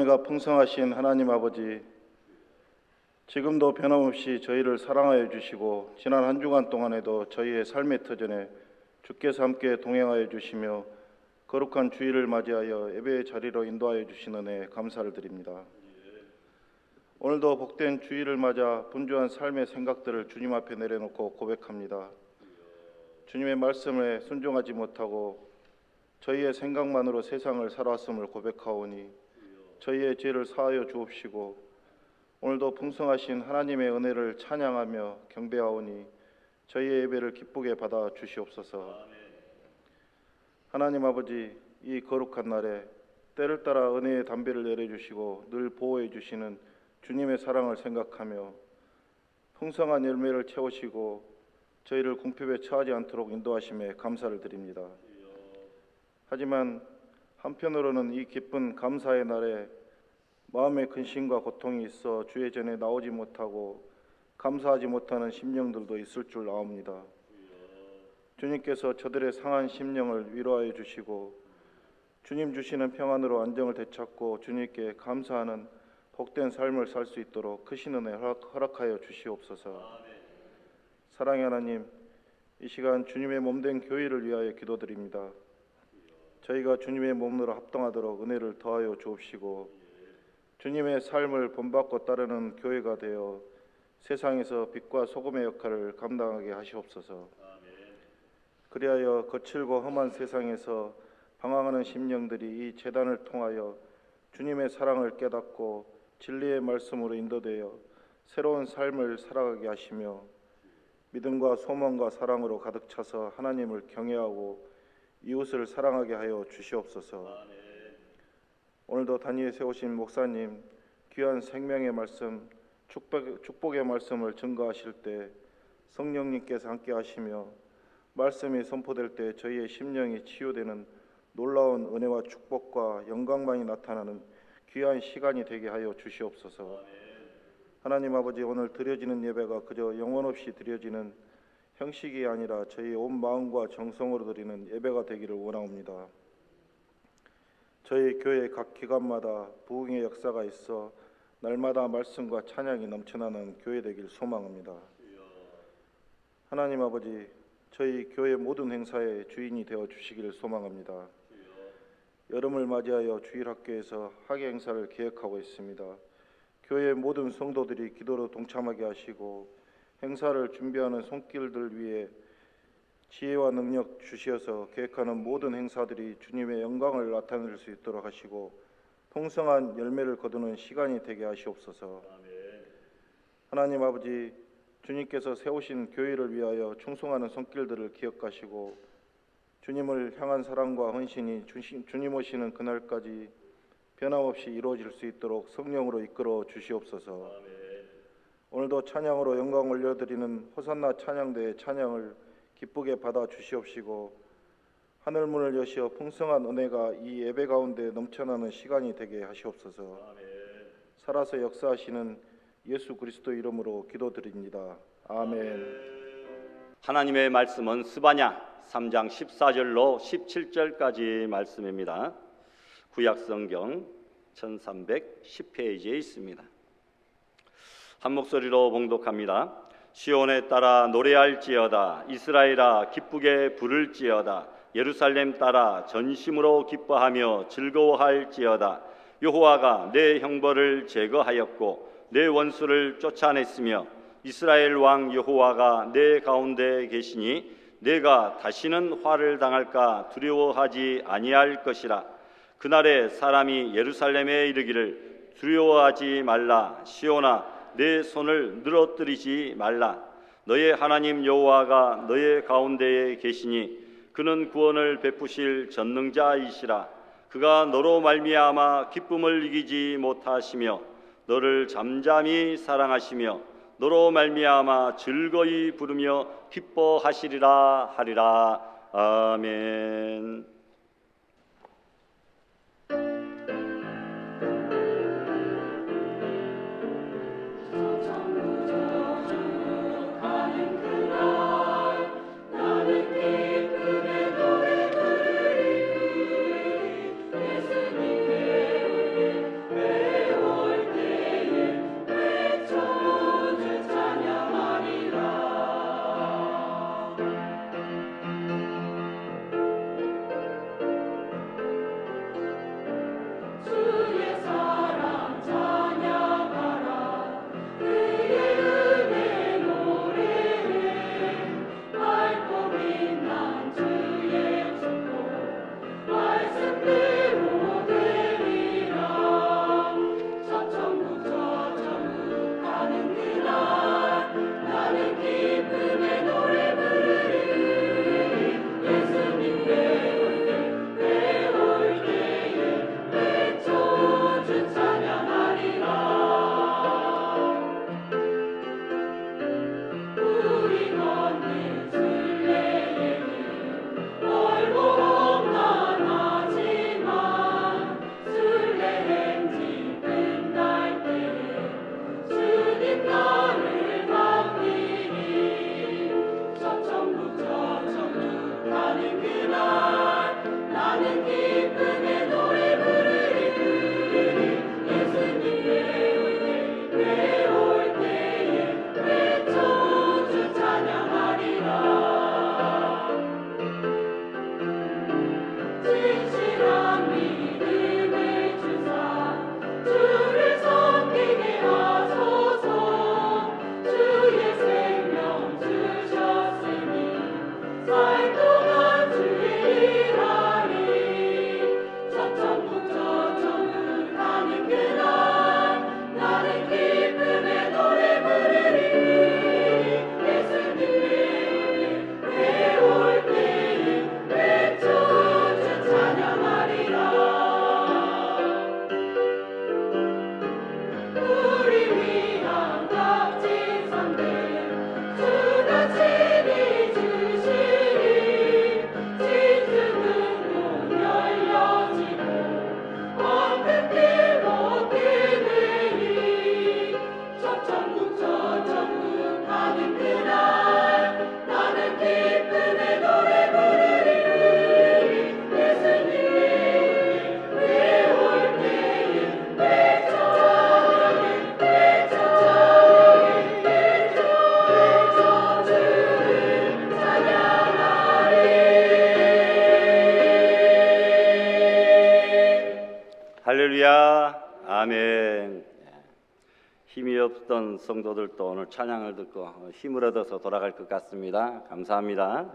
은혜가 풍성하신 하나님 아버지, 지금도 변함없이 저희를 사랑하여 주시고 지난 한 주간 동안에도 저희의 삶의 터전에 주께서 함께 동행하여 주시며 거룩한 주일을 맞이하여 예배의 자리로 인도하여 주신 은혜 감사를 드립니다. 오늘도 복된 주일을 맞아 분주한 삶의 생각들을 주님 앞에 내려놓고 고백합니다. 주님의 말씀에 순종하지 못하고 저희의 생각만으로 세상을 살아왔음을 고백하오니 저희의 죄를 사하여 주옵시고 오늘도 풍성하신 하나님의 은혜를 찬양하며 경배하오니 저희의 예배를 기쁘게 받아 주시옵소서. 하나님 아버지, 이 거룩한 날에 때를 따라 은혜의 담비를 내려주시고 늘 보호해 주시는 주님의 사랑을 생각하며 풍성한 열매를 채우시고 저희를 궁핍에 처하지 않도록 인도하심에 감사를 드립니다. 하지만 한편으로는 이 기쁜 감사의 날에 마음의 근심과 고통이 있어 주의 전에 나오지 못하고 감사하지 못하는 심령들도 있을 줄 아옵니다. 주님께서 저들의 상한 심령을 위로하여 주시고 주님 주시는 평안으로 안정을 되찾고 주님께 감사하는 복된 삶을 살 수 있도록 크신 은혜 허락하여 주시옵소서. 사랑의 하나님, 이 시간 주님의 몸된 교회를 위하여 기도드립니다. 저희가 주님의 몸으로 합당하도록 은혜를 더하여 주옵시고 주님의 삶을 본받고 따르는 교회가 되어 세상에서 빛과 소금의 역할을 감당하게 하시옵소서. 그리하여 거칠고 험한 세상에서 방황하는 심령들이 이 제단을 통하여 주님의 사랑을 깨닫고 진리의 말씀으로 인도되어 새로운 삶을 살아가게 하시며 믿음과 소망과 사랑으로 가득 차서 하나님을 경외하고 이웃을 사랑하게 하여 주시옵소서. 오늘도 단위에 세우신 목사님 귀한 생명의 말씀, 축복의 말씀을 증거하실 때 성령님께서 함께 하시며 말씀이 선포될 때 저희의 심령이 치유되는 놀라운 은혜와 축복과 영광만이 나타나는 귀한 시간이 되게 하여 주시옵소서. 하나님 아버지, 오늘 드려지는 예배가 그저 영혼 없이 드려지는 형식이 아니라 저희의 온 마음과 정성으로 드리는 예배가 되기를 원하옵니다. 저희 교회 각 기관마다 부흥의 역사가 있어 날마다 말씀과 찬양이 넘쳐나는 교회 되길 소망합니다. 하나님 아버지, 저희 교회 모든 행사의 주인이 되어 주시기를 소망합니다. 여름을 맞이하여 주일학교에서 학예 행사를 계획하고 있습니다. 교회 모든 성도들이 기도로 동참하게 하시고 행사를 준비하는 손길들 위해 지혜와 능력 주시어서 계획하는 모든 행사들이 주님의 영광을 나타낼 수 있도록 하시고 풍성한 열매를 거두는 시간이 되게 하시옵소서. 하나님 아버지, 주님께서 세우신 교회를 위하여 충성하는 손길들을 기억하시고 주님을 향한 사랑과 헌신이 주님 오시는 그날까지 변함없이 이루어질 수 있도록 성령으로 이끌어 주시옵소서. 오늘도 찬양으로 영광 올려드리는 호산나 찬양대의 찬양을 기쁘게 받아 주시옵시고 하늘문을 여시어 풍성한 은혜가 이 예배 가운데 넘쳐나는 시간이 되게 하시옵소서. 살아서 역사하시는 예수 그리스도 이름으로 기도드립니다. 아멘. 하나님의 말씀은 스바냐 3장 14절로 17절까지 말씀입니다. 구약성경 1310페이지에 있습니다. 한 목소리로 봉독합니다. 시온에 따라 노래할지어다. 이스라엘아 기쁘게 부를지어다. 예루살렘 따라 전심으로 기뻐하며 즐거워할지어다. 여호와가 내 형벌을 제거하였고 내 원수를 쫓아냈으며 이스라엘 왕 여호와가 내 가운데 계시니 내가 다시는 화를 당할까 두려워하지 아니할 것이라. 그날에 사람이 예루살렘에 이르기를 두려워하지 말라. 시온아 내 손을 늘어뜨리지 말라. 너의 하나님 여호와가 너의 가운데에 계시니 그는 구원을 베푸실 전능자이시라. 그가 너로 말미암아 기쁨을 이기지 못하시며 너를 잠잠히 사랑하시며 너로 말미암아 즐거이 부르며 기뻐하시리라 하리라. 아멘. 네. 아멘. 힘이 없던 성도들도 오늘 찬양을 듣고 힘을 얻어서 돌아갈 것 같습니다. 감사합니다.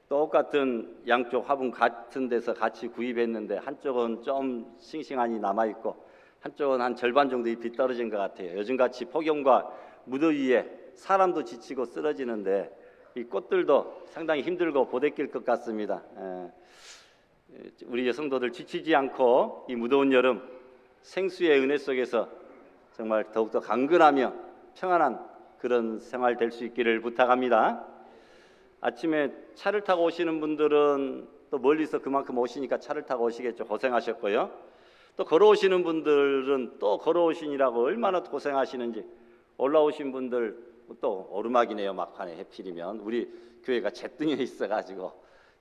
똑같은 양쪽 화분 같은 데서 같이 구입했는데 한쪽은 좀 싱싱하니 남아있고 한쪽은 한 절반 정도 잎이 떨어진 것 같아요. 요즘같이 폭염과 무더위에 사람도 지치고 쓰러지는데 이 꽃들도 상당히 힘들고 보대낄 것 같습니다. 우리 성도들 지치지 않고 이 무더운 여름 생수의 은혜 속에서 정말 더욱더 강건하며 평안한 그런 생활 될 수 있기를 부탁합니다. 아침에 차를 타고 오시는 분들은 또 멀리서 그만큼 오시니까 차를 타고 오시겠죠. 고생하셨고요. 또 걸어오시는 분들은 또 걸어오시느라고 얼마나 고생하시는지. 올라오신 분들 또 오르막이네요. 막판에 해필이면 우리 교회가 잿등에 있어가지고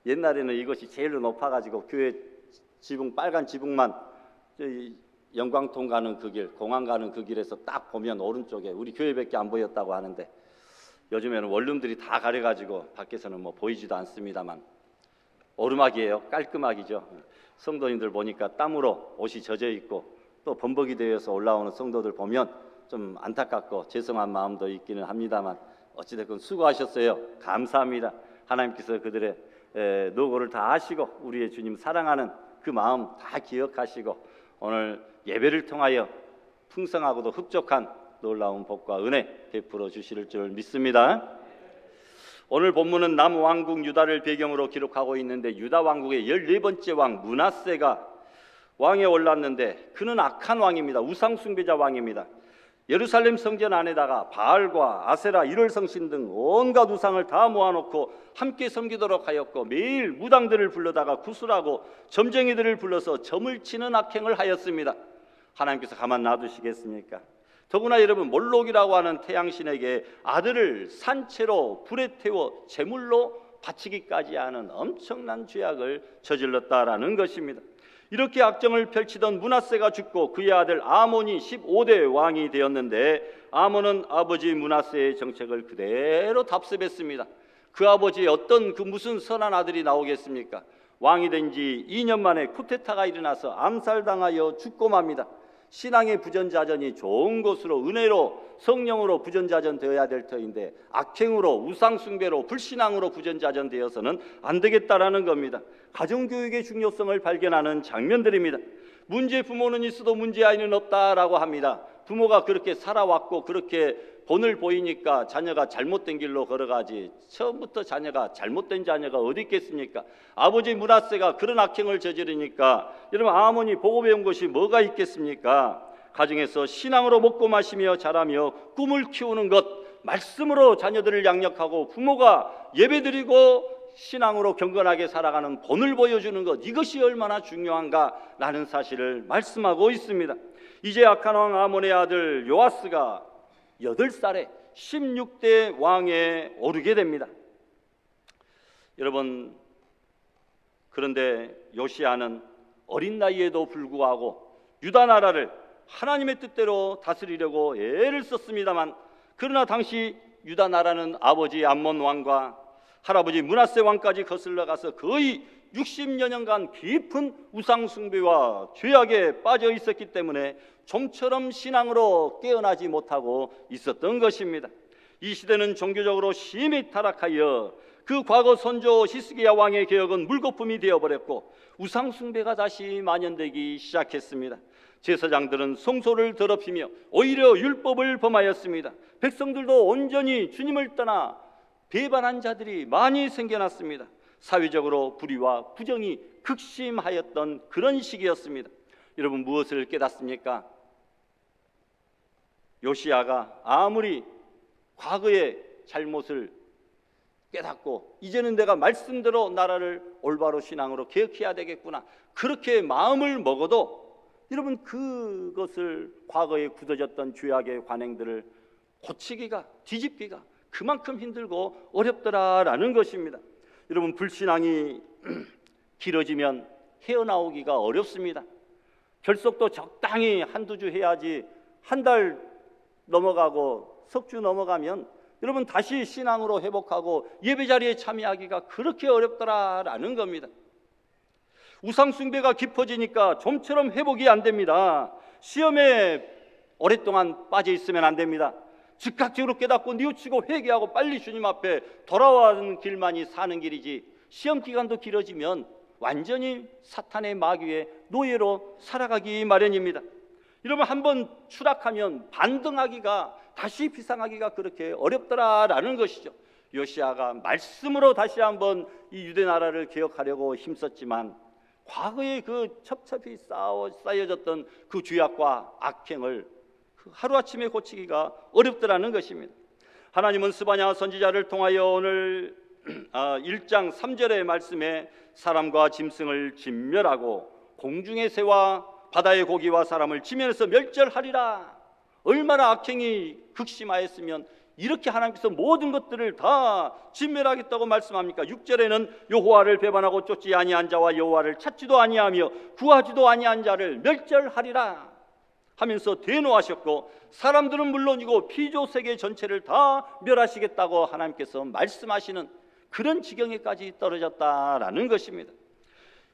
옛날에는 이것이 제일로 높아가지고 교회 지붕 빨간 지붕만 영광통 가는 그 길, 공항 가는 그 길에서 딱 보면 오른쪽에 우리 교회밖에 안 보였다고 하는데 요즘에는 원룸들이 다 가려가지고 밖에서는 뭐 보이지도 않습니다만 오르막이에요. 깔끔하기죠. 성도님들 보니까 땀으로 옷이 젖어 있고 또 범벅이 되어서 올라오는 성도들 보면 좀 안타깝고 죄송한 마음도 있기는 합니다만 어찌됐건 수고하셨어요. 감사합니다. 하나님께서 그들의 노고를 다 아시고 우리의 주님 사랑하는 그 마음 다 기억하시고 오늘 예배를 통하여 풍성하고도 흡족한 놀라운 복과 은혜 베풀어 주실 줄 믿습니다. 오늘 본문은 남왕국 유다를 배경으로 기록하고 있는데 유다 왕국의 14번째 왕 므낫세가 왕에 올랐는데 그는 악한 왕입니다. 우상 숭배자 왕입니다. 예루살렘 성전 안에다가 바알과 아세라, 일월성신 등 온갖 우상을 다 모아놓고 함께 섬기도록 하였고 매일 무당들을 불러다가 구슬하고 점쟁이들을 불러서 점을 치는 악행을 하였습니다. 하나님께서 가만 놔두시겠습니까? 더구나 여러분 몰록이라고 하는 태양신에게 아들을 산채로 불에 태워 제물로 바치기까지 하는 엄청난 죄악을 저질렀다라는 것입니다. 이렇게 악정을 펼치던 므낫세가 죽고 그의 아들 아몬이 15대 왕이 되었는데 아몬은 아버지 므낫세의 정책을 그대로 답습했습니다. 그 아버지의 어떤 그 무슨 선한 아들이 나오겠습니까? 왕이 된 지 2년 만에 쿠데타가 일어나서 암살당하여 죽고 맙니다. 신앙의 부전자전이 좋은 것으로 은혜로 성령으로 부전자전 되어야 될 터인데 악행으로 우상숭배로 불신앙으로 부전자전 되어서는 안 되겠다라는 겁니다. 가정교육의 중요성을 발견하는 장면들입니다. 문제 부모는 있어도 문제 아이는 없다라고 합니다. 부모가 그렇게 살아왔고 그렇게 본을 보이니까 자녀가 잘못된 길로 걸어가지 처음부터 자녀가 잘못된 자녀가 어디 있겠습니까? 아버지 므낫세가 그런 악행을 저지르니까 여러분 아몬이 보고 배운 것이 뭐가 있겠습니까? 가정에서 신앙으로 먹고 마시며 자라며 꿈을 키우는 것, 말씀으로 자녀들을 양육하고 부모가 예배드리고 신앙으로 경건하게 살아가는 본을 보여주는 것, 이것이 얼마나 중요한가라는 사실을 말씀하고 있습니다. 이제 악한 왕 아몬의 아들 요아스가 8살에 16대 왕에 오르게 됩니다. 여러분 그런데 요시야는 어린 나이에도 불구하고 유다 나라를 하나님의 뜻대로 다스리려고 애를 썼습니다만 그러나 당시 유다 나라는 아버지 암몬 왕과 할아버지 므낫세 왕까지 거슬러 가서 거의 60여 년간 깊은 우상 숭배와 죄악에 빠져 있었기 때문에 좀처럼 신앙으로 깨어나지 못하고 있었던 것입니다. 이 시대는 종교적으로 심히 타락하여 그 과거 선조 히스기야 왕의 개혁은 물거품이 되어버렸고 우상 숭배가 다시 만연되기 시작했습니다. 제사장들은 성소를 더럽히며 오히려 율법을 범하였습니다. 백성들도 온전히 주님을 떠나 배반한 자들이 많이 생겨났습니다. 사회적으로 불의와 부정이 극심하였던 그런 시기였습니다. 여러분 무엇을 깨닫습니까? 요시야가 아무리 과거의 잘못을 깨닫고 이제는 내가 말씀대로 나라를 올바로 신앙으로 개혁해야 되겠구나 그렇게 마음을 먹어도 여러분 그것을 과거에 굳어졌던 죄악의 관행들을 고치기가 뒤집기가 그만큼 힘들고 어렵더라라는 것입니다. 여러분 불신앙이 길어지면 헤어나오기가 어렵습니다. 결석도 적당히 한두 주 해야지 한 달 넘어가고 석 주 넘어가면 여러분 다시 신앙으로 회복하고 예배자리에 참여하기가 그렇게 어렵더라라는 겁니다. 우상 숭배가 깊어지니까 좀처럼 회복이 안 됩니다. 시험에 오랫동안 빠져 있으면 안 됩니다. 즉각적으로 깨닫고 뉘우치고 회개하고 빨리 주님 앞에 돌아오는 길만이 사는 길이지, 시험 기간도 길어지면 완전히 사탄의 마귀의 노예로 살아가기 마련입니다. 여러분, 한번 추락하면 반등하기가, 다시 비상하기가 그렇게 어렵더라라는 것이죠. 요시아가 말씀으로 다시 한번 이 유대 나라를 개혁하려고 힘썼지만 과거에 그 첩첩이 쌓여졌던 그 죄악과 악행을 하루아침에 고치기가 어렵더라는 것입니다. 하나님은 스바냐 선지자를 통하여 오늘 1장 3절의 말씀에 사람과 짐승을 진멸하고 공중의 새와 바다의 고기와 사람을 지면에서 멸절하리라. 얼마나 악행이 극심하였으면 이렇게 하나님께서 모든 것들을 다 진멸하겠다고 말씀합니까? 6절에는 여호와를 배반하고 쫓지 아니한 자와 여호와를 찾지도 아니하며 구하지도 아니한 자를 멸절하리라 하면서 대노하셨고, 사람들은 물론이고 피조 세계 전체를 다 멸하시겠다고 하나님께서 말씀하시는 그런 지경에까지 떨어졌다라는 것입니다.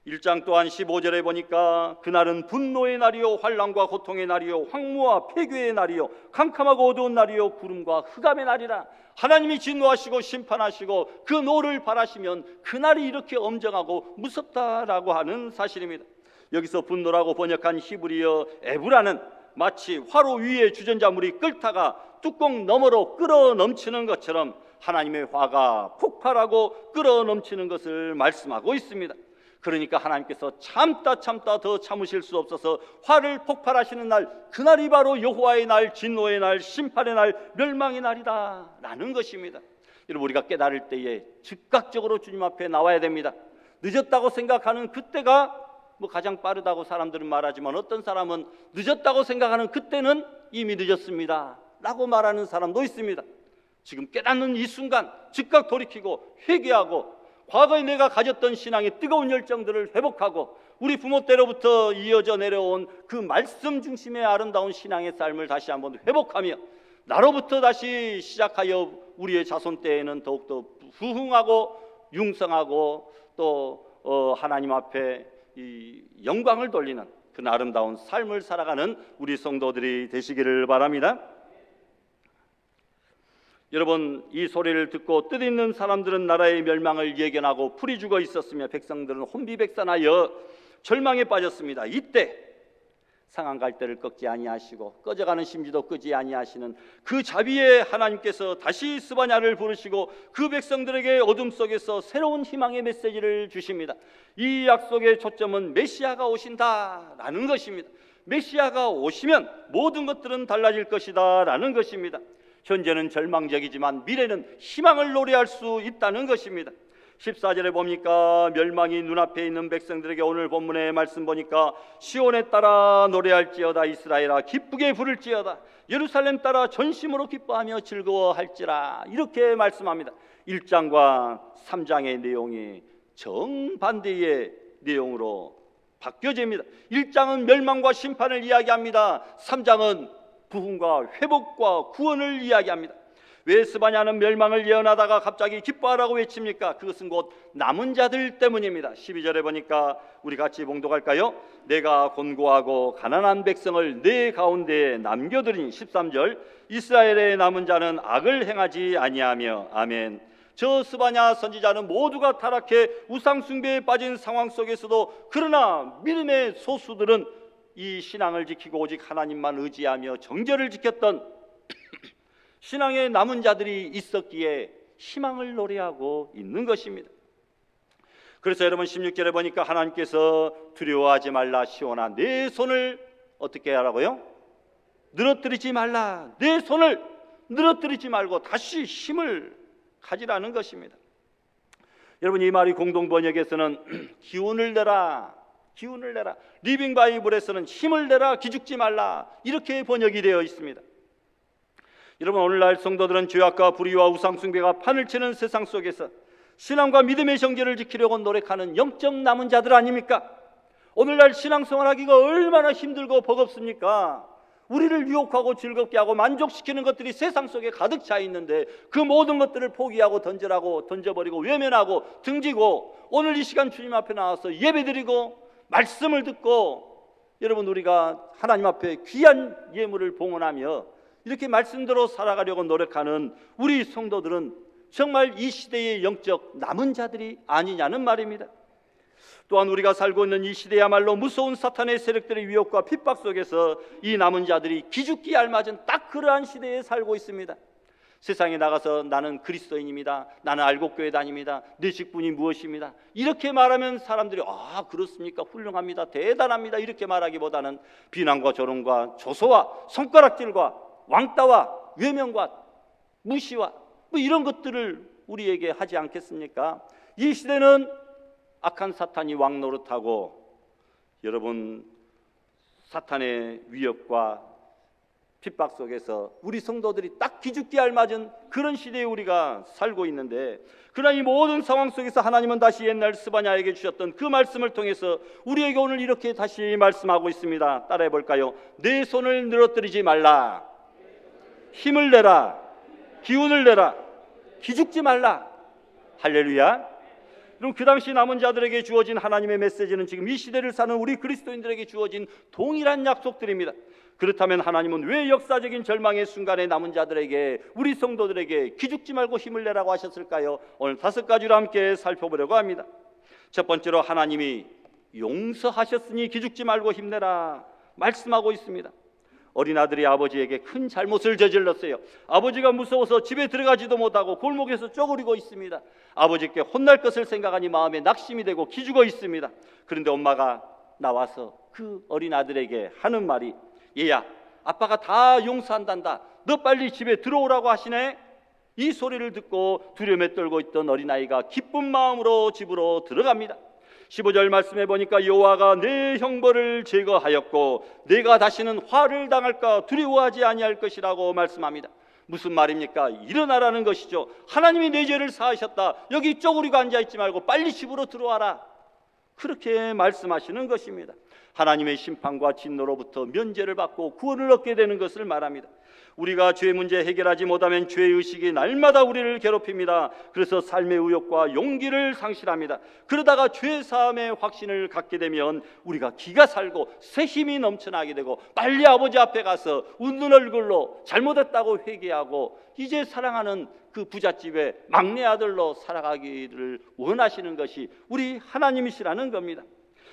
1장 또한 15절에 보니까 그날은 분노의 날이요 환난과 고통의 날이요 황무와 폐괴의 날이요 캄캄하고 어두운 날이요 구름과 흑암의 날이라. 하나님이 진노하시고 심판하시고 그 노를 바라시면 그날이 이렇게 엄정하고 무섭다라고 하는 사실입니다. 여기서 분노라고 번역한 히브리어 에브라는 마치 화로 위에 주전자물이 끓다가 뚜껑 너머로 끓어 넘치는 것처럼 하나님의 화가 폭발하고 끓어 넘치는 것을 말씀하고 있습니다. 그러니까 하나님께서 참다 더 참으실 수 없어서 화를 폭발하시는 날, 그날이 바로 여호와의 날, 진노의 날, 심판의 날, 멸망의 날이다 라는 것입니다. 여러분, 우리가 깨달을 때에 즉각적으로 주님 앞에 나와야 됩니다. 늦었다고 생각하는 그때가 가장 빠르다고 사람들은 말하지만, 어떤 사람은 늦었다고 생각하는 그때는 이미 늦었습니다 라고 말하는 사람도 있습니다. 지금 깨닫는 이 순간 즉각 돌이키고 회개하고 과거에 내가 가졌던 신앙의 뜨거운 열정들을 회복하고 우리 부모 때로부터 이어져 내려온 그 말씀 중심의 아름다운 신앙의 삶을 다시 한번 회복하며 나로부터 다시 시작하여 우리의 자손 때에는 더욱더 부흥하고 융성하고 또 하나님 앞에 이 영광을 돌리는 그 아름다운 삶을 살아가는 우리 성도들이 되시기를 바랍니다. 여러분, 이 소리를 듣고 뜻있는 사람들은 나라의 멸망을 예견하고 풀이 죽어 있었으며 백성들은 혼비백산하여 절망에 빠졌습니다. 이때 상한 갈대를 꺾지 아니하시고 꺼져가는 심지도 끄지 아니하시는 그 자비의 하나님께서 다시 스바냐를 부르시고 그 백성들에게 어둠 속에서 새로운 희망의 메시지를 주십니다. 이 약속의 초점은 메시아가 오신다라는 것입니다. 메시아가 오시면 모든 것들은 달라질 것이다 라는 것입니다. 현재는 절망적이지만 미래는 희망을 노래할 수 있다는 것입니다. 14절에 보니까 멸망이 눈앞에 있는 백성들에게 오늘 본문의 말씀 보니까 시온에 따라 노래할지어다, 이스라엘아 기쁘게 부를지어다, 예루살렘 따라 전심으로 기뻐하며 즐거워할지라 이렇게 말씀합니다. 1장과 3장의 내용이 정반대의 내용으로 바뀌어집니다. 1장은 멸망과 심판을 이야기합니다. 3장은 부흥과 회복과 구원을 이야기합니다. 왜 스바냐는 멸망을 예언하다가 갑자기 기뻐하라고 외칩니까? 그것은 곧 남은 자들 때문입니다. 12절에 보니까 우리 같이 봉독할까요? 내가 곤고하고 가난한 백성을 내 가운데에 남겨두리니 13절 이스라엘의 남은 자는 악을 행하지 아니하며 아멘. 저 스바냐 선지자는 모두가 타락해 우상 숭배에 빠진 상황 속에서도 그러나 믿음의 소수들은 이 신앙을 지키고 오직 하나님만 의지하며 정절을 지켰던 신앙의 남은 자들이 있었기에 희망을 노래하고 있는 것입니다. 그래서 여러분 16절에 보니까 하나님께서 두려워하지 말라 시온아 내 손을 어떻게 하라고요? 늘어뜨리지 말라. 내 손을 늘어뜨리지 말고 다시 힘을 가지라는 것입니다. 여러분, 이 말이 공동 번역에서는 기운을 내라, 기운을 내라, 리빙 바이블에서는 힘을 내라, 기죽지 말라 이렇게 번역이 되어 있습니다. 여러분, 오늘날 성도들은 죄악과 불의와 우상숭배가 판을 치는 세상 속에서 신앙과 믿음의 정결을 지키려고 노력하는 영적 남은 자들 아닙니까? 오늘날 신앙생활하기가 얼마나 힘들고 버겁습니까? 우리를 유혹하고 즐겁게 하고 만족시키는 것들이 세상 속에 가득 차 있는데 그 모든 것들을 포기하고 던져버리고 외면하고 등지고 오늘 이 시간 주님 앞에 나와서 예배드리고 말씀을 듣고 여러분, 우리가 하나님 앞에 귀한 예물을 봉헌하며 이렇게 말씀대로 살아가려고 노력하는 우리 성도들은 정말 이 시대의 영적 남은 자들이 아니냐는 말입니다. 또한 우리가 살고 있는 이 시대야말로 무서운 사탄의 세력들의 위협과 핍박 속에서 이 남은 자들이 기죽기 알맞은 딱 그러한 시대에 살고 있습니다. 세상에 나가서 나는 그리스도인입니다, 나는 알곡교회 다닙니다, 내 직분이 무엇입니다, 이렇게 말하면 사람들이 아 그렇습니까, 훌륭합니다, 대단합니다, 이렇게 말하기보다는 비난과 조롱과 조소와 손가락질과 왕따와 외면과 무시와 뭐 이런 것들을 우리에게 하지 않겠습니까? 이 시대는 악한 사탄이 왕노릇하고 여러분 사탄의 위협과 핍박 속에서 우리 성도들이 딱 기죽게 알맞은 그런 시대에 우리가 살고 있는데, 그러나 이 모든 상황 속에서 하나님은 다시 옛날 스바냐에게 주셨던 그 말씀을 통해서 우리에게 오늘 이렇게 다시 말씀하고 있습니다. 따라해 볼까요? 내 손을 늘어뜨리지 말라, 힘을 내라, 기운을 내라, 기죽지 말라. 할렐루야. 그럼 그 당시 남은 자들에게 주어진 하나님의 메시지는 지금 이 시대를 사는 우리 그리스도인들에게 주어진 동일한 약속들입니다. 그렇다면 하나님은 왜 역사적인 절망의 순간에 남은 자들에게, 우리 성도들에게 기죽지 말고 힘을 내라고 하셨을까요? 오늘 5가지로 함께 살펴보려고 합니다. 첫 번째로 하나님이 용서하셨으니 기죽지 말고 힘내라 말씀하고 있습니다. 어린아들이 아버지에게 큰 잘못을 저질렀어요. 아버지가 무서워서 집에 들어가지도 못하고 골목에서 쪼그리고 있습니다. 아버지께 혼날 것을 생각하니 마음에 낙심이 되고 기죽어 있습니다. 그런데 엄마가 나와서 그 어린아들에게 하는 말이, 얘야, 아빠가 다 용서한단다, 너 빨리 집에 들어오라고 하시네. 이 소리를 듣고 두려움에 떨고 있던 어린아이가 기쁜 마음으로 집으로 들어갑니다. 15절 말씀해 보니까 여호와가 내 형벌을 제거하였고 내가 다시는 화를 당할까 두려워하지 아니할 것이라고 말씀합니다. 무슨 말입니까? 일어나라는 것이죠. 하나님이 내 죄를 사하셨다, 여기 쪼그리고 앉아있지 말고 빨리 집으로 들어와라, 그렇게 말씀하시는 것입니다. 하나님의 심판과 진노로부터 면제를 받고 구원을 얻게 되는 것을 말합니다. 우리가 죄 문제 해결하지 못하면 죄의식이 날마다 우리를 괴롭힙니다. 그래서 삶의 의욕과 용기를 상실합니다. 그러다가 죄 사함의 확신을 갖게 되면 우리가 기가 살고 새 힘이 넘쳐나게 되고 빨리 아버지 앞에 가서 웃는 얼굴로 잘못했다고 회개하고 이제 사랑하는 그 부잣집의 막내 아들로 살아가기를 원하시는 것이 우리 하나님이시라는 겁니다.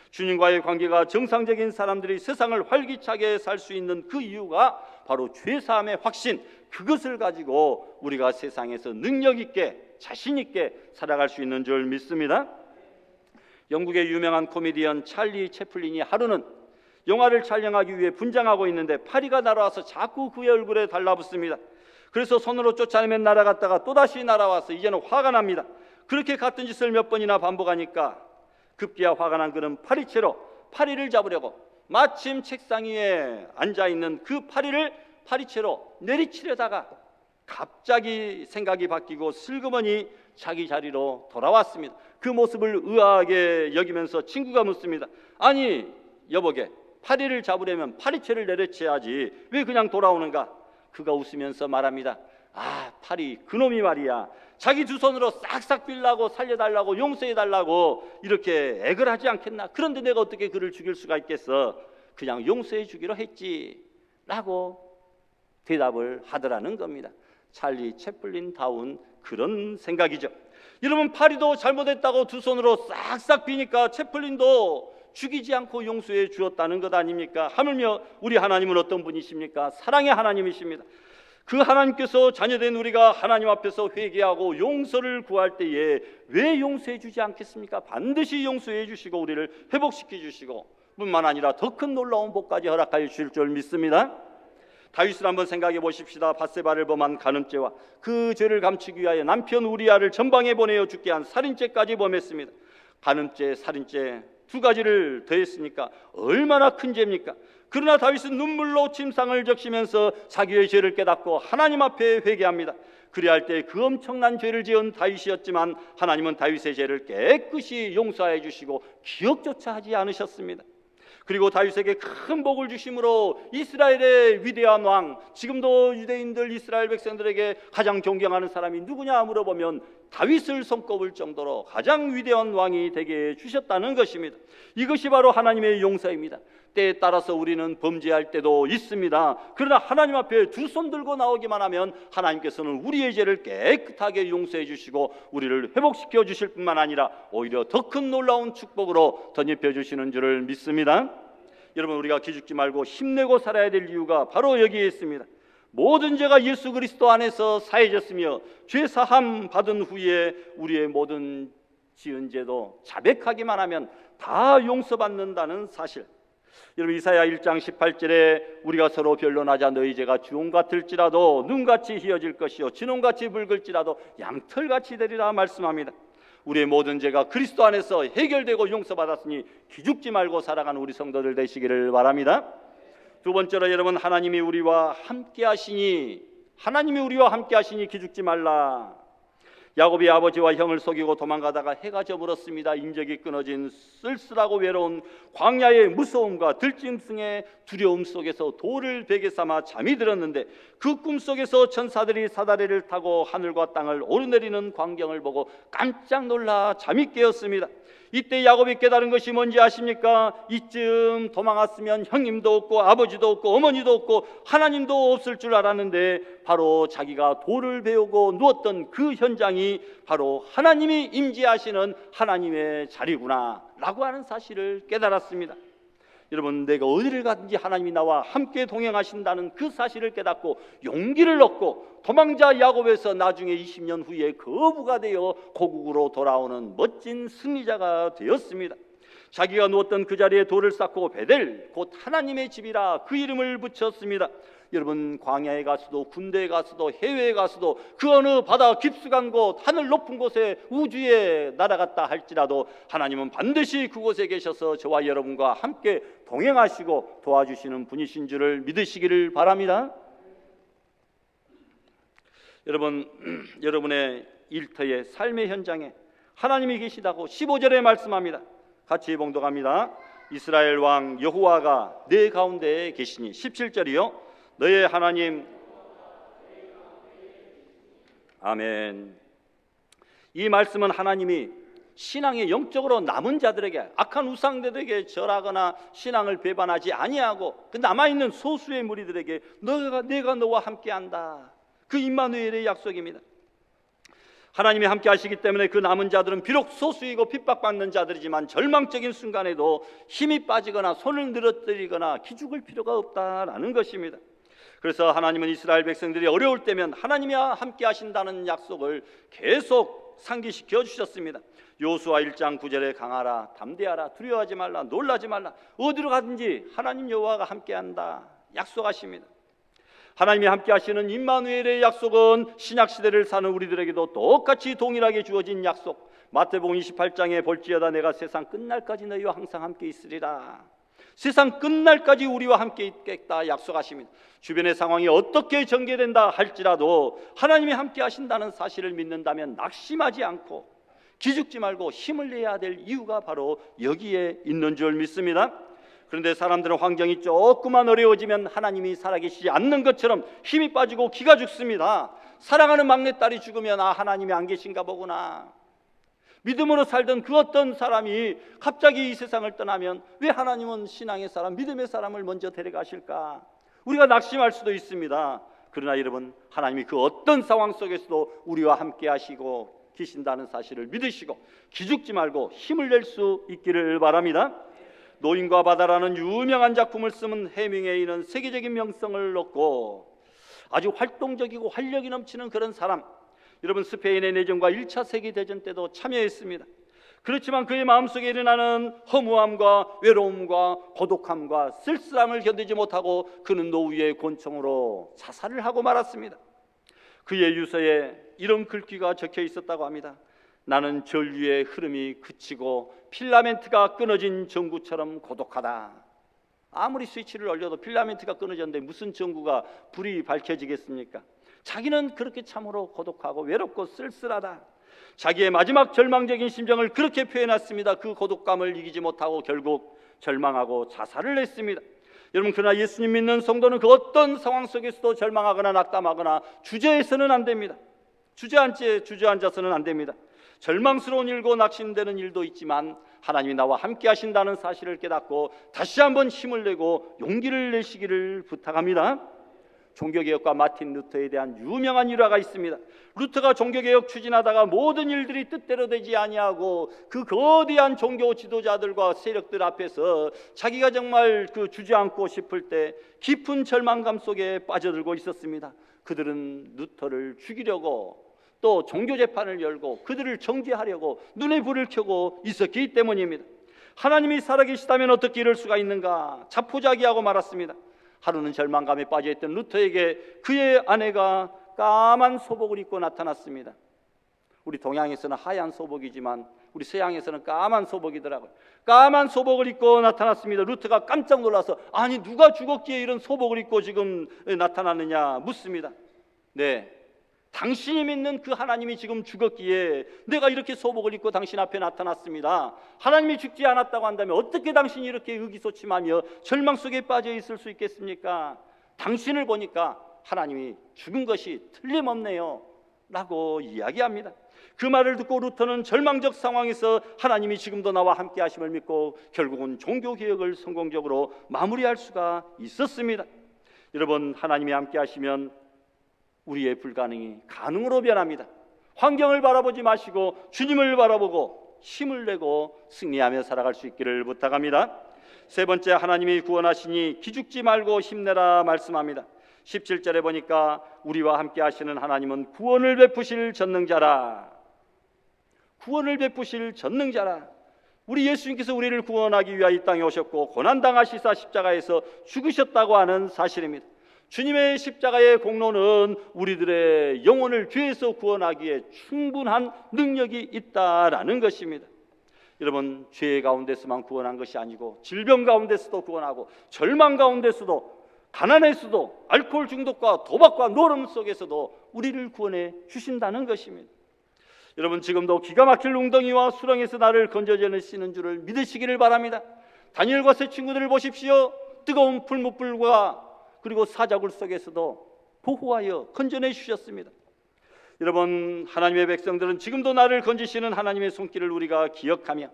주님과의 관계가 정상적인 사람들이 세상을 활기차게 살 수 있는 그 이유가 바로 죄사함의 확신, 그것을 가지고 우리가 세상에서 능력 있게 자신 있게 살아갈 수 있는 줄 믿습니다. 영국의 유명한 코미디언 찰리 채플린이 하루는 영화를 촬영하기 위해 분장하고 있는데 파리가 날아와서 자꾸 그의 얼굴에 달라붙습니다. 그래서 손으로 쫓아내면 날아갔다가 또다시 날아와서 이제는 화가 납니다. 그렇게 같은 짓을 몇 번이나 반복하니까 급기야 화가 난 그는 파리채로 파리를 잡으려고 마침 책상 위에 앉아있는 그 파리를 파리채로 내리치려다가 갑자기 생각이 바뀌고 슬그머니 자기 자리로 돌아왔습니다. 그 모습을 의아하게 여기면서 친구가 묻습니다. 아니 여보게, 파리를 잡으려면 파리채를 내리쳐야지 왜 그냥 돌아오는가? 그가 웃으면서 말합니다. 아, 파리 그놈이 말이야, 자기 두 손으로 싹싹 빌라고 살려달라고 용서해달라고 이렇게 애걸 하지 않겠나? 그런데 내가 어떻게 그를 죽일 수가 있겠어? 그냥 용서해 주기로 했지 라고 대답을 하더라는 겁니다. 찰리 채플린다운 그런 생각이죠. 여러분, 파리도 잘못했다고 두 손으로 싹싹 비니까 채플린도 죽이지 않고 용서해 주었다는 것 아닙니까? 하물며 우리 하나님은 어떤 분이십니까? 사랑의 하나님이십니다. 그 하나님께서 자녀된 우리가 하나님 앞에서 회개하고 용서를 구할 때에 왜 용서해 주지 않겠습니까? 반드시 용서해 주시고 우리를 회복시켜 주시고 뿐만 아니라 더 큰 놀라운 복까지 허락하여 주실 줄 믿습니다. 다윗을 한번 생각해 보십시다. 밧세바를 범한 간음죄와 그 죄를 감추기 위하여 남편 우리아를 전방에 보내어 죽게 한 살인죄까지 범했습니다. 간음죄, 살인죄 두 가지를 더했으니까 얼마나 큰 죄입니까? 그러나 다윗은 눈물로 침상을 적시면서 자기의 죄를 깨닫고 하나님 앞에 회개합니다. 그리할 때 그 엄청난 죄를 지은 다윗이었지만 하나님은 다윗의 죄를 깨끗이 용서해 주시고 기억조차 하지 않으셨습니다. 그리고 다윗에게 큰 복을 주심으로 이스라엘의 위대한 왕, 지금도 유대인들 이스라엘 백성들에게 가장 존경하는 사람이 누구냐 물어보면 다윗을 손꼽을 정도로 가장 위대한 왕이 되게 해주셨다는 것입니다. 이것이 바로 하나님의 용서입니다. 때에 따라서 우리는 범죄할 때도 있습니다. 그러나 하나님 앞에 두 손 들고 나오기만 하면 하나님께서는 우리의 죄를 깨끗하게 용서해 주시고 우리를 회복시켜 주실 뿐만 아니라 오히려 더 큰 놀라운 축복으로 덧입혀 주시는 줄을 믿습니다. 여러분, 우리가 기죽지 말고 힘내고 살아야 될 이유가 바로 여기에 있습니다. 모든 죄가 예수 그리스도 안에서 사해졌으며 죄 사함 받은 후에 우리의 모든 지은 죄도 자백하기만 하면 다 용서받는다는 사실. 여러분, 이사야 1장 18절에 우리가 서로 변론하자 너희 죄가 주홍 같을지라도 눈같이 희어질 것이요 진홍같이 붉을지라도 양털같이 되리라 말씀합니다. 우리의 모든 죄가 그리스도 안에서 해결되고 용서받았으니 기죽지 말고 살아가는 우리 성도들 되시기를 바랍니다. 두 번째로 여러분, 하나님이 우리와 함께 하시니 기죽지 말라. 야곱이 아버지와 형을 속이고 도망가다가 해가 저물었습니다. 인적이 끊어진 쓸쓸하고 외로운 광야의 무서움과 들짐승의 두려움 속에서 돌을 베개 삼아 잠이 들었는데 그 꿈속에서 천사들이 사다리를 타고 하늘과 땅을 오르내리는 광경을 보고 깜짝 놀라 잠이 깨었습니다. 이때 야곱이 깨달은 것이 뭔지 아십니까? 이쯤 도망갔으면 형님도 없고 아버지도 없고 어머니도 없고 하나님도 없을 줄 알았는데 바로 자기가 돌을 베우고 누웠던 그 현장이 바로 하나님이 임재하시는 하나님의 자리구나 라고 하는 사실을 깨달았습니다. 여러분, 내가 어디를 가든지 하나님이 나와 함께 동행하신다는 그 사실을 깨닫고 용기를 얻고 도망자 야곱에서 나중에 20년 후에 거부가 되어 고국으로 돌아오는 멋진 승리자가 되었습니다. 자기가 누웠던 그 자리에 돌을 쌓고 베델, 곧 하나님의 집이라 그 이름을 붙였습니다. 여러분, 광야에 가서도 군대에 가서도 해외에 가서도 그 어느 바다 깊숙한 곳 하늘 높은 곳에 우주에 날아갔다 할지라도 하나님은 반드시 그곳에 계셔서 저와 여러분과 함께 동행하시고 도와주시는 분이신 줄을 믿으시기를 바랍니다. 여러분, 여러분의 일터의 삶의 현장에 하나님이 계시다고 15절에 말씀합니다. 같이 봉독합니다. 이스라엘 왕 여호와가 내 가운데에 계시니. 17절이요. 너의 하나님. 아멘. 이 말씀은 하나님이 신앙에 영적으로 남은 자들에게, 악한 우상들에게 절하거나 신앙을 배반하지 아니하고 그 남아있는 소수의 무리들에게 내가 너와 함께한다, 그 임마누엘의 약속입니다. 하나님이 함께 하시기 때문에 그 남은 자들은 비록 소수이고 핍박받는 자들이지만 절망적인 순간에도 힘이 빠지거나 손을 늘어뜨리거나 기죽을 필요가 없다라는 것입니다. 그래서 하나님은 이스라엘 백성들이 어려울 때면 하나님이 함께 하신다는 약속을 계속 상기시켜 주셨습니다. 여호수아 1장 9절에 강하라, 담대하라, 두려워하지 말라, 놀라지 말라, 어디로 가든지 하나님 여호와가 함께한다 약속하십니다. 하나님이 함께 하시는 임마누엘의 약속은 신약시대를 사는 우리들에게도 똑같이 동일하게 주어진 약속. 마태복음 28장에 볼지어다 내가 세상 끝날까지 너희와 항상 함께 있으리라. 세상 끝날까지 우리와 함께 있겠다 약속하십니다. 주변의 상황이 어떻게 전개된다 할지라도 하나님이 함께 하신다는 사실을 믿는다면 낙심하지 않고 기죽지 말고 힘을 내야 될 이유가 바로 여기에 있는 줄 믿습니다. 그런데 사람들은 환경이 조금만 어려워지면 하나님이 살아계시지 않는 것처럼 힘이 빠지고 기가 죽습니다. 사랑하는 막내딸이 죽으면 하나님이 안 계신가 보구나. 믿음으로 살던 그 어떤 사람이 갑자기 이 세상을 떠나면 왜 하나님은 신앙의 사람, 믿음의 사람을 먼저 데려가실까? 우리가 낙심할 수도 있습니다. 그러나 여러분, 하나님이 그 어떤 상황 속에서도 우리와 함께 하시고 계신다는 사실을 믿으시고 기죽지 말고 힘을 낼 수 있기를 바랍니다. 노인과 바다라는 유명한 작품을 쓴 해밍웨이는 세계적인 명성을 얻고 아주 활동적이고 활력이 넘치는 그런 사람. 여러분, 스페인의 내전과 1차 세계대전 때도 참여했습니다. 그렇지만 그의 마음속에 일어나는 허무함과 외로움과 고독함과 쓸쓸함을 견디지 못하고 그는 노후의 곤충으로 자살을 하고 말았습니다. 그의 유서에 이런 글귀가 적혀 있었다고 합니다. 나는 전류의 흐름이 그치고 필라멘트가 끊어진 전구처럼 고독하다. 아무리 스위치를 올려도 필라멘트가 끊어졌는데 무슨 전구가 불이 밝혀지겠습니까? 자기는 그렇게 참으로 고독하고 외롭고 쓸쓸하다. 자기의 마지막 절망적인 심정을 그렇게 표현했습니다. 그 고독감을 이기지 못하고 결국 절망하고 자살을 했습니다. 여러분, 그러나 예수님 믿는 성도는 그 어떤 상황 속에서도 절망하거나 낙담하거나 주저해서는 안 됩니다. 주저앉아서는 안 됩니다. 절망스러운 일고 낙심되는 일도 있지만 하나님이 나와 함께 하신다는 사실을 깨닫고 다시 한번 힘을 내고 용기를 내시기를 부탁합니다. 종교개혁과 마틴 루터에 대한 유명한 일화가 있습니다. 루터가 종교개혁 추진하다가 모든 일들이 뜻대로 되지 아니하고 그 거대한 종교 지도자들과 세력들 앞에서 자기가 정말 주저앉고 싶을 때 깊은 절망감 속에 빠져들고 있었습니다. 그들은 루터를 죽이려고 또 종교재판을 열고 그들을 정죄하려고 눈에 불을 켜고 있었기 때문입니다. 하나님이 살아계시다면 어떻게 이럴 수가 있는가 자포자기하고 말았습니다. 하루는 절망감에 빠져있던 루터에게 그의 아내가 까만 소복을 입고 나타났습니다. 우리 동양에서는 하얀 소복이지만 우리 서양에서는 까만 소복이더라고요. 까만 소복을 입고 나타났습니다. 루터가 깜짝 놀라서 아니 누가 죽었기에 이런 소복을 입고 지금 나타났느냐 묻습니다. 네, 당신이 믿는 그 하나님이 지금 죽었기에 내가 이렇게 소복을 입고 당신 앞에 나타났습니다. 하나님이 죽지 않았다고 한다면 어떻게 당신이 이렇게 의기소침하며 절망 속에 빠져 있을 수 있겠습니까? 당신을 보니까 하나님이 죽은 것이 틀림없네요 라고 이야기합니다. 그 말을 듣고 루터는 절망적 상황에서 하나님이 지금도 나와 함께 하심을 믿고 결국은 종교개혁을 성공적으로 마무리할 수가 있었습니다. 여러분, 하나님이 함께 하시면 우리의 불가능이 가능으로 변합니다. 환경을 바라보지 마시고 주님을 바라보고 힘을 내고 승리하며 살아갈 수 있기를 부탁합니다. 세 번째, 하나님이 구원하시니 기죽지 말고 힘내라 말씀합니다. 17절에 보니까 우리와 함께 하시는 하나님은 구원을 베푸실 전능자라. 구원을 베푸실 전능자라. 우리 예수님께서 우리를 구원하기 위하여 이 땅에 오셨고 고난당하시사 십자가에서 죽으셨다고 하는 사실입니다. 주님의 십자가의 공로는 우리들의 영혼을 죄에서 구원하기에 충분한 능력이 있다라는 것입니다. 여러분, 죄 가운데서만 구원한 것이 아니고 질병 가운데서도 구원하고 절망 가운데서도 가난에서도 알코올 중독과 도박과 노름 속에서도 우리를 구원해 주신다는 것입니다. 여러분, 지금도 기가 막힐 웅덩이와 수렁에서 나를 건져내시는 줄을 믿으시기를 바랍니다. 다니엘과 세 친구들을 보십시오. 뜨거운 풀무불과 그리고 사자굴 속에서도 보호하여 건져내 주셨습니다. 여러분, 하나님의 백성들은 지금도 나를 건지시는 하나님의 손길을 우리가 기억하며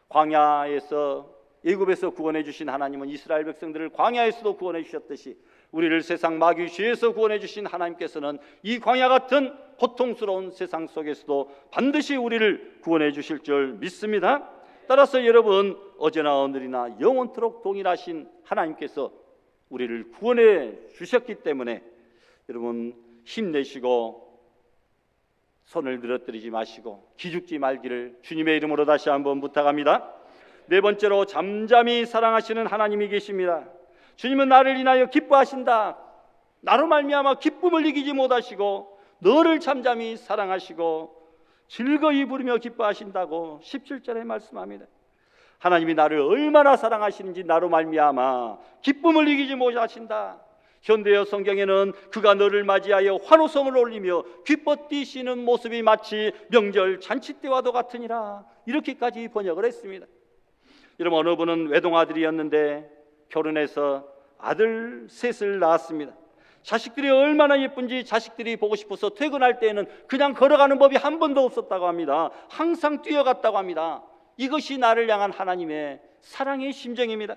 광야에서 애굽에서 구원해 주신 하나님은 이스라엘 백성들을 광야에서도 구원해 주셨듯이 우리를 세상 마귀 죄에서 구원해 주신 하나님께서는 이 광야 같은 고통스러운 세상 속에서도 반드시 우리를 구원해 주실 줄 믿습니다. 따라서 여러분, 어제나 오늘이나 영원토록 동일하신 하나님께서 우리를 구원해 주셨기 때문에 여러분, 힘내시고 손을 늘어뜨리지 마시고 기죽지 말기를 주님의 이름으로 다시 한번 부탁합니다. 네 번째로, 잠잠히 사랑하시는 하나님이 계십니다. 주님은 나를 인하여 기뻐하신다. 나로 말미암아 기쁨을 이기지 못하시고 너를 잠잠히 사랑하시고 즐거이 부르며 기뻐하신다고 17절에 말씀합니다. 하나님이 나를 얼마나 사랑하시는지 나로 말미암아 기쁨을 이기지 못하신다. 현대어 성경에는 그가 너를 맞이하여 환호성을 올리며 기뻐 뛰시는 모습이 마치 명절 잔치 때와도 같으니라, 이렇게까지 번역을 했습니다. 여러분, 어느 분은 외동아들이었는데 결혼해서 아들 셋을 낳았습니다. 자식들이 얼마나 예쁜지 자식들이 보고 싶어서 퇴근할 때에는 그냥 걸어가는 법이 한 번도 없었다고 합니다. 항상 뛰어갔다고 합니다. 이것이 나를 향한 하나님의 사랑의 심정입니다.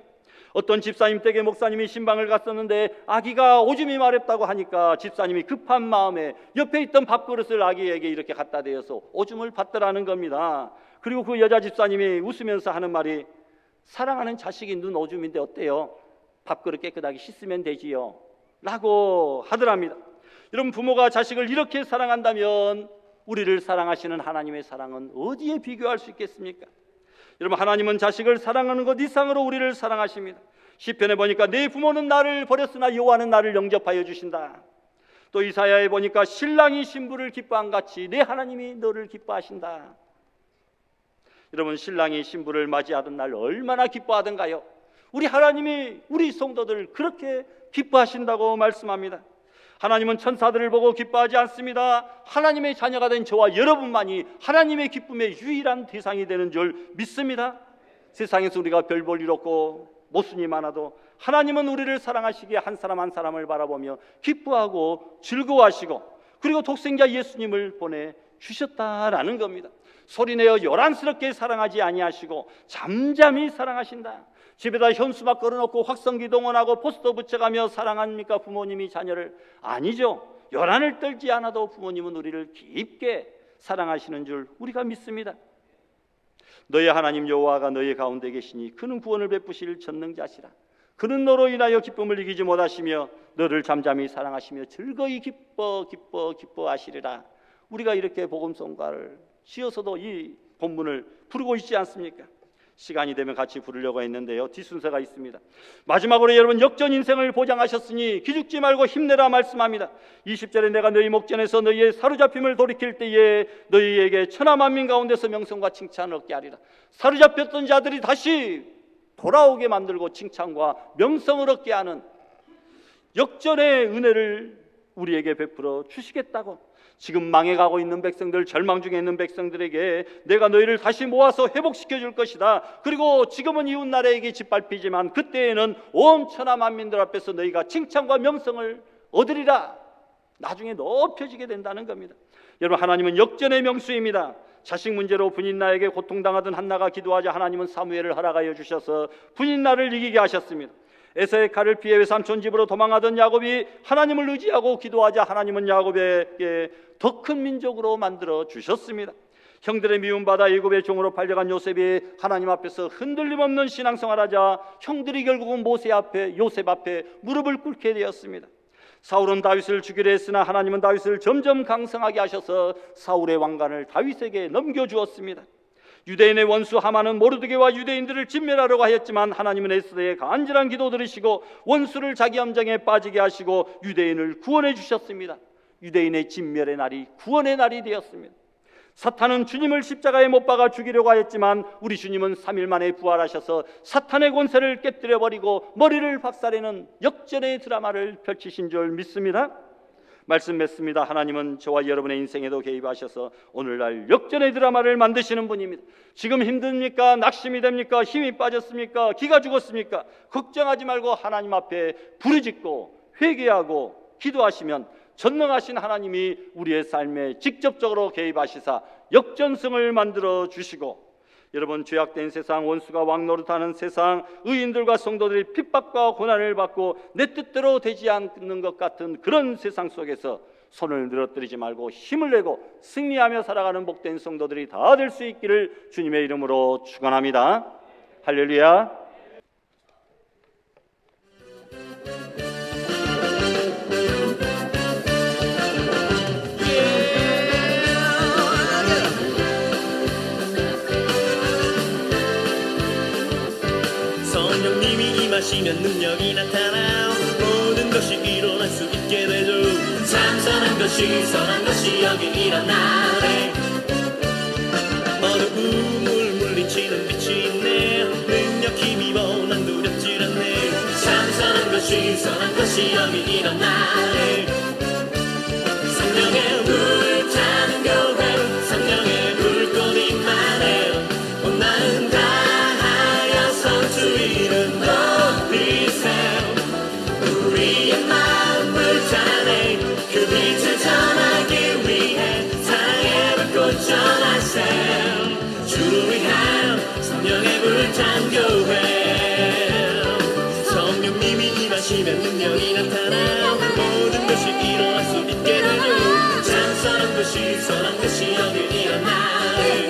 어떤 집사님 댁에 목사님이 신방을 갔었는데 아기가 오줌이 마렵다고 하니까 집사님이 급한 마음에 옆에 있던 밥그릇을 아기에게 이렇게 갖다 대어서 오줌을 받더라는 겁니다. 그리고 그 여자 집사님이 웃으면서 하는 말이, 사랑하는 자식이 눈 오줌인데 어때요? 밥그릇 깨끗하게 씻으면 되지요 라고 하더랍니다. 여러분, 부모가 자식을 이렇게 사랑한다면 우리를 사랑하시는 하나님의 사랑은 어디에 비교할 수 있겠습니까? 여러분, 하나님은 자식을 사랑하는 것 이상으로 우리를 사랑하십니다. 시편에 보니까 내 부모는 나를 버렸으나 여호와는 나를 영접하여 주신다. 또 이사야에 보니까 신랑이 신부를 기뻐한 같이 내 하나님이 너를 기뻐하신다. 여러분, 신랑이 신부를 맞이하던 날 얼마나 기뻐하던가요? 우리 하나님이 우리 성도들을 그렇게 기뻐하신다고 말씀합니다. 하나님은 천사들을 보고 기뻐하지 않습니다. 하나님의 자녀가 된 저와 여러분만이 하나님의 기쁨의 유일한 대상이 되는 줄 믿습니다. 세상에서 우리가 별 볼 일 없고 모순이 많아도 하나님은 우리를 사랑하시기에 한 사람 한 사람을 바라보며 기뻐하고 즐거워하시고 그리고 독생자 예수님을 보내 주셨다라는 겁니다. 소리내어 요란스럽게 사랑하지 아니하시고 잠잠히 사랑하신다. 집에다 현수막 걸어놓고 확성기 동원하고 포스터 붙여가며 사랑합니까 부모님이 자녀를? 아니죠. 요란을 떨지 않아도 부모님은 우리를 깊게 사랑하시는 줄 우리가 믿습니다. 너희 하나님 여호와가 너희 가운데 계시니 그는 구원을 베푸실 전능자시라. 그는 너로 인하여 기쁨을 이기지 못하시며 너를 잠잠히 사랑하시며 즐거이 기뻐하시리라. 우리가 이렇게 복음성가를 지어서도 이 본문을 부르고 있지 않습니까? 시간이 되면 같이 부르려고 했는데요, 뒷순서가 있습니다. 마지막으로 여러분, 역전 인생을 보장하셨으니 기죽지 말고 힘내라 말씀합니다. 20절에 내가 너희 목전에서 너희의 사로잡힘을 돌이킬 때에 너희에게 천하 만민 가운데서 명성과 칭찬을 얻게 하리라. 사로잡혔던 자들이 다시 돌아오게 만들고 칭찬과 명성을 얻게 하는 역전의 은혜를 우리에게 베풀어 주시겠다고. 지금 망해가고 있는 백성들, 절망 중에 있는 백성들에게 내가 너희를 다시 모아서 회복시켜 줄 것이다. 그리고 지금은 이웃 나라에게 짓밟히지만 그때에는 온 천하 만민들 앞에서 너희가 칭찬과 명성을 얻으리라. 나중에 높여지게 된다는 겁니다. 여러분, 하나님은 역전의 명수입니다. 자식 문제로 분인나에게 고통당하던 한나가 기도하자 하나님은 사무엘을 허락하여 주셔서 분인나를 이기게 하셨습니다. 에서의 칼을 피해 외삼촌 집으로 도망하던 야곱이 하나님을 의지하고 기도하자 하나님은 야곱에게 더 큰 민족으로 만들어 주셨습니다. 형들의 미움받아 애굽의 종으로 팔려간 요셉이 하나님 앞에서 흔들림 없는 신앙생활을 하자 형들이 결국은 요셉 앞에 무릎을 꿇게 되었습니다. 사울은 다윗을 죽이려 했으나 하나님은 다윗을 점점 강성하게 하셔서 사울의 왕관을 다윗에게 넘겨주었습니다. 유대인의 원수 하만은 모르드게와 유대인들을 진멸하려고 하였지만 하나님은 에스더의 간절한 기도 들으시고 원수를 자기 함정에 빠지게 하시고 유대인을 구원해 주셨습니다. 유대인의 진멸의 날이 구원의 날이 되었습니다. 사탄은 주님을 십자가에 못 박아 죽이려고 하였지만 우리 주님은 3일 만에 부활하셔서 사탄의 권세를 깨뜨려버리고 머리를 박살내는 역전의 드라마를 펼치신 줄 믿습니다. 말씀 맺습니다. 하나님은 저와 여러분의 인생에도 개입하셔서 오늘날 역전의 드라마를 만드시는 분입니다. 지금 힘듭니까? 낙심이 됩니까? 힘이 빠졌습니까? 기가 죽었습니까? 걱정하지 말고 하나님 앞에 부르짖고 회개하고 기도하시면 전능하신 하나님이 우리의 삶에 직접적으로 개입하시사 역전성을 만들어 주시고, 여러분, 죄악된 세상, 원수가 왕노릇하는 세상, 의인들과 성도들이 핍박과 고난을 받고 내 뜻대로 되지 않는 것 같은 그런 세상 속에서 손을 늘어뜨리지 말고 힘을 내고 승리하며 살아가는 복된 성도들이 다 될 수 있기를 주님의 이름으로 축원합니다. 할렐루야. 성령님이 임하시면 능력이 나타나 모든 것이 일어날 수 있게 되죠. 참선한 것이 선한 것이 여기 일어나네. 어두움을 물리치는 빛이 있네. 능력 힘이 난 두렵질 않네. 참선한 것이 선한 것이 여기 일어나네. 성령의 불타는 교회, 성령의 불꽃이 임하네. 온 마음 다하여서 주 이름 높이세요. 우리의 마음 불타네. 그 빛을 전하기 위해 사랑의 불꽃 전하세요. 주를 위한 성령의 불탄 교회. 성령님이 임하시면 능력이 나타나 모든 것이 일어날 수 있게 되죠. 찬선한 것이 선한 것이 여기 일어나네.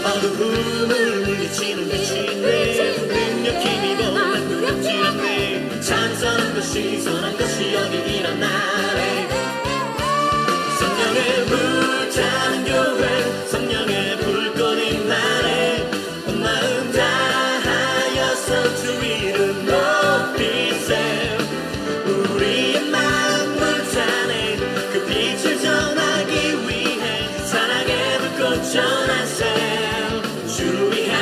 어두움을 물리치는 빛이 있네. 능력 힘이 난 두렵지 않네. 찬선한 것이 선한 것이 여기 일어나네. 성령의 불타는 교회, 성령의 불꽃이 나네. 온 마음 다하여서 주 이름 높이세요. 우리의 마음 불타네. 그 빛을 전하기 위해 사랑의 불꽃 전하세요. 주를 위한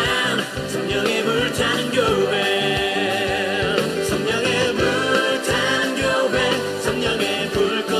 성령의 불타는 교회, 성령의 불타는 교회, 성령의 불꽃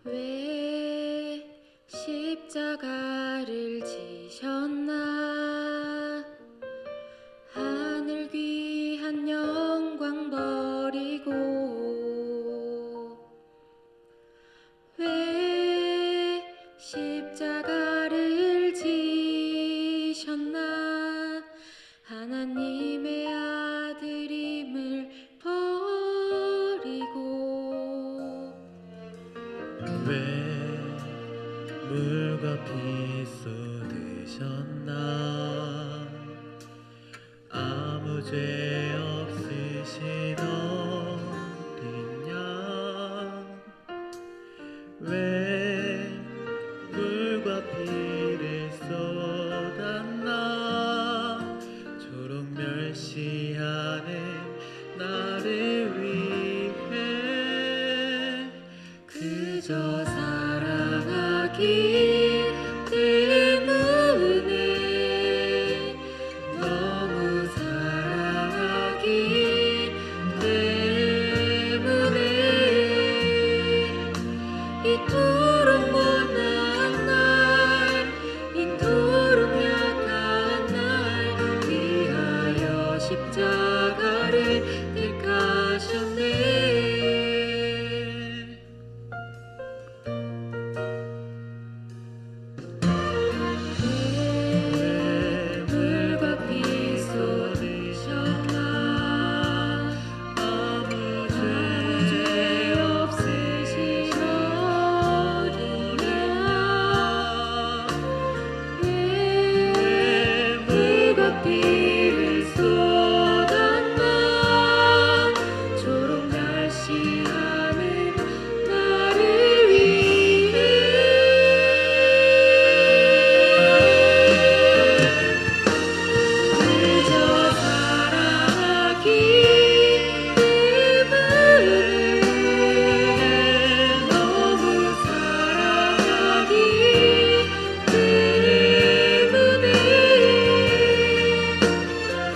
왜 십자가를 지셨나 하늘 귀한 영광 버리고 왜 십자가를 지셨나 하나님의 아들임을 버리고 왜 물과 피 쏟으셨나 아무 죄 없으신 어린 양 왜 물과 피를 쏟았나 초록 멸시하는 나를 위해 그저 사랑하기 때문에 너무 사랑하기 때문에 이토록 못난 날 이토록 약한 날 위하여 십자가를 택하셨네 물과 피 쏟으셨나 아무 죄 없으신 어린 양 왜 물과 피를 쏟았나 초록 날씨하는 나를 위해 그저 사랑하기 때문에 너무 사랑하기 때문에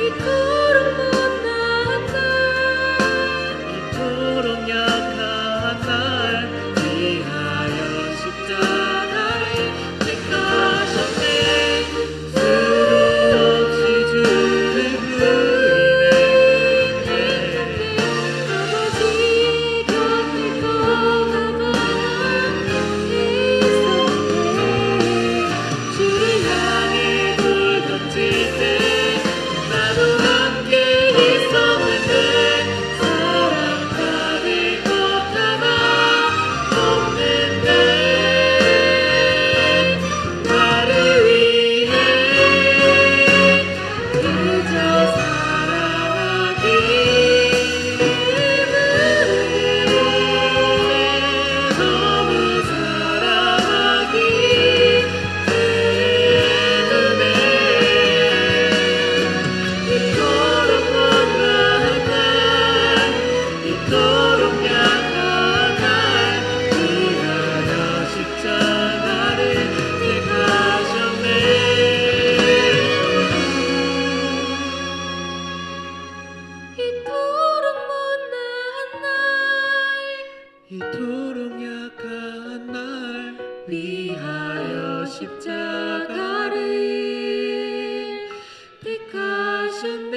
이토록 못난 날 이토록 약한 날 위하여 십자가를 택하셨네 수없이 주를 부인해 아버지 곁에 떠나가 있었네 주를 향해 돌 던질 때 나도 함께 있었는데 사랑받을 것 하나 없는데 나를 위해 그저 사랑하기 때문에 너무 사랑하기 때문에 이토록 못난 날 이토록 약한 날 위하여 십자가를 택하셨네 이토록 못난 날 이토록 약한 날 위하여 십자가를 택하셨네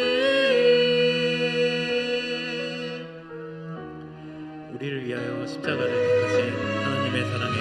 우리를 위하여 십자가를 택하신 하나님의 사랑에